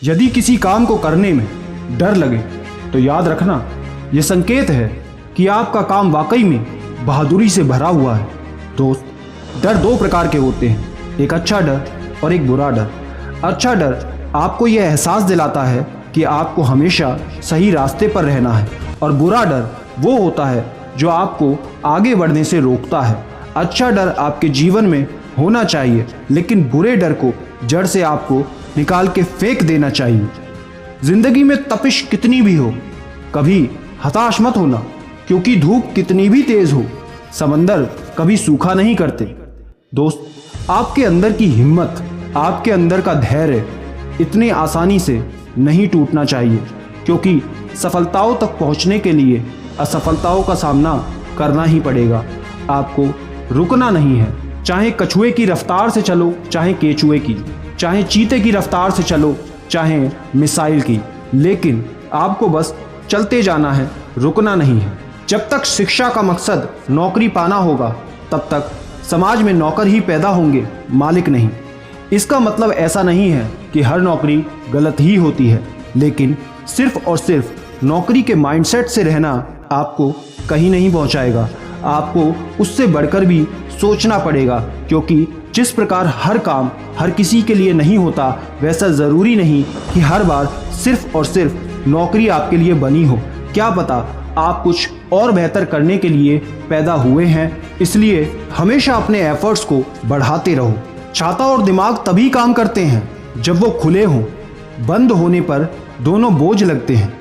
यदि किसी काम को करने में डर लगे तो याद रखना, यह संकेत है कि आपका काम वाकई में बहादुरी से भरा हुआ है। दोस्त, डर दो प्रकार के होते हैं, एक अच्छा डर और एक बुरा डर। अच्छा डर आपको यह एहसास दिलाता है कि आपको हमेशा सही रास्ते पर रहना है, और बुरा डर वो होता है जो आपको आगे बढ़ने से रोकता है। अच्छा डर आपके जीवन में होना चाहिए, लेकिन बुरे डर को जड़ से आपको निकाल के फेंक देना चाहिए। जिंदगी में तपिश कितनी भी हो, कभी हताश मत होना, क्योंकि धूप कितनी भी तेज हो, समंदर कभी सूखा नहीं करते। दोस्त, आपके अंदर की हिम्मत, आपके अंदर का धैर्य इतनी आसानी से नहीं टूटना चाहिए, क्योंकि सफलताओं तक पहुंचने के लिए असफलताओं का सामना करना ही पड़ेगा। आपको रुकना नहीं है, चाहे कछुए की रफ्तार से चलो, चाहे केचुए की, चाहे चीते की रफ्तार से चलो, चाहे मिसाइल की, लेकिन आपको बस चलते जाना है, रुकना नहीं है। जब तक शिक्षा का मकसद नौकरी पाना होगा, तब तक समाज में नौकर ही पैदा होंगे, मालिक नहीं। इसका मतलब ऐसा नहीं है कि हर नौकरी गलत ही होती है, लेकिन सिर्फ और सिर्फ नौकरी के माइंडसेट से रहना आपको कहीं नहीं पहुंचाएगा। आपको उससे बढ़कर भी सोचना पड़ेगा, क्योंकि जिस प्रकार हर काम हर किसी के लिए नहीं होता, वैसा ज़रूरी नहीं कि हर बार सिर्फ और सिर्फ नौकरी आपके लिए बनी हो। क्या पता आप कुछ और बेहतर करने के लिए पैदा हुए हैं। इसलिए हमेशा अपने एफर्ट्स को बढ़ाते रहो। छाता और दिमाग तभी काम करते हैं जब वो खुले हों, बंद होने पर दोनों बोझ लगते हैं।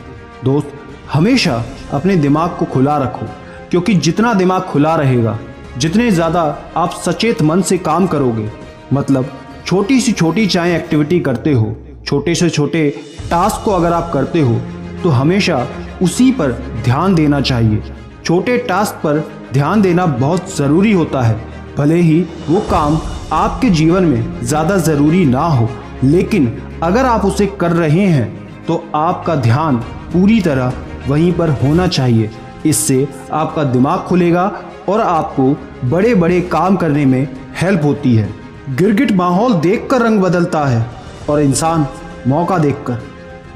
दोस्त, हमेशा अपने दिमाग को खुला रखो, क्योंकि जितना दिमाग खुला रहेगा, जितने ज़्यादा आप सचेत मन से काम करोगे, मतलब छोटी से छोटी चाहे एक्टिविटी करते हो, छोटे से छोटे टास्क को अगर आप करते हो, तो हमेशा उसी पर ध्यान देना चाहिए। छोटे टास्क पर ध्यान देना बहुत ज़रूरी होता है, भले ही वो काम आपके जीवन में ज़्यादा ज़रूरी ना हो, लेकिन अगर आप उसे कर रहे हैं तो आपका ध्यान पूरी तरह वहीं पर होना चाहिए। इससे आपका दिमाग खुलेगा और आपको बड़े बड़े काम करने में हेल्प होती है। गिरगिट माहौल देखकर रंग बदलता है और इंसान मौका देखकर।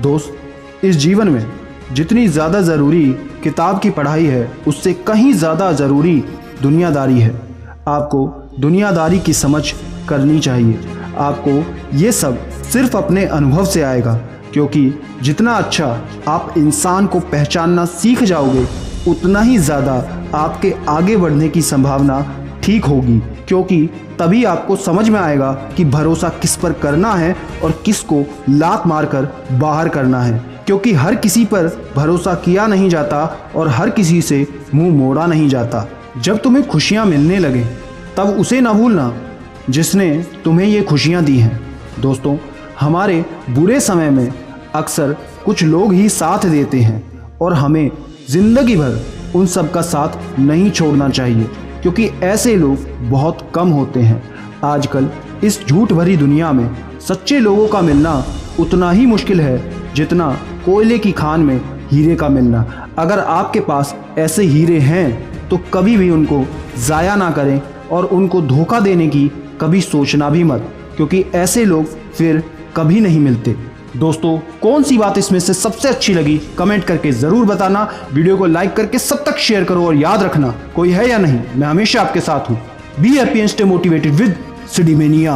दोस्त, इस जीवन में जितनी ज़्यादा ज़रूरी किताब की पढ़ाई है, उससे कहीं ज़्यादा ज़रूरी दुनियादारी है। आपको दुनियादारी की समझ करनी चाहिए। आपको ये सब सिर्फ अपने अनुभव से आएगा, क्योंकि जितना अच्छा आप इंसान को पहचानना सीख जाओगे, उतना ही ज़्यादा आपके आगे बढ़ने की संभावना ठीक होगी, क्योंकि तभी आपको समझ में आएगा कि भरोसा किस पर करना है और किसको लात मारकर बाहर करना है। क्योंकि हर किसी पर भरोसा किया नहीं जाता और हर किसी से मुंह मोड़ा नहीं जाता। जब तुम्हें खुशियां मिलने लगे, तब उसे ना भूलना जिसने तुम्हें ये खुशियां दी हैं। दोस्तों, हमारे बुरे समय में अक्सर कुछ लोग ही साथ देते हैं, और हमें ज़िंदगी भर उन सब का साथ नहीं छोड़ना चाहिए, क्योंकि ऐसे लोग बहुत कम होते हैं। आजकल इस झूठ भरी दुनिया में सच्चे लोगों का मिलना उतना ही मुश्किल है जितना कोयले की खान में हीरे का मिलना। अगर आपके पास ऐसे हीरे हैं तो कभी भी उनको ज़ाया ना करें, और उनको धोखा देने की कभी सोचना भी मत, क्योंकि ऐसे लोग फिर कभी नहीं मिलते। दोस्तों, कौन सी बात इसमें से सबसे अच्छी लगी कमेंट करके ज़रूर बताना। वीडियो को लाइक करके सब तक शेयर करो, और याद रखना, कोई है या नहीं, मैं हमेशा आपके साथ हूँ। Be happy and stay motivated with सिडीमेनिया।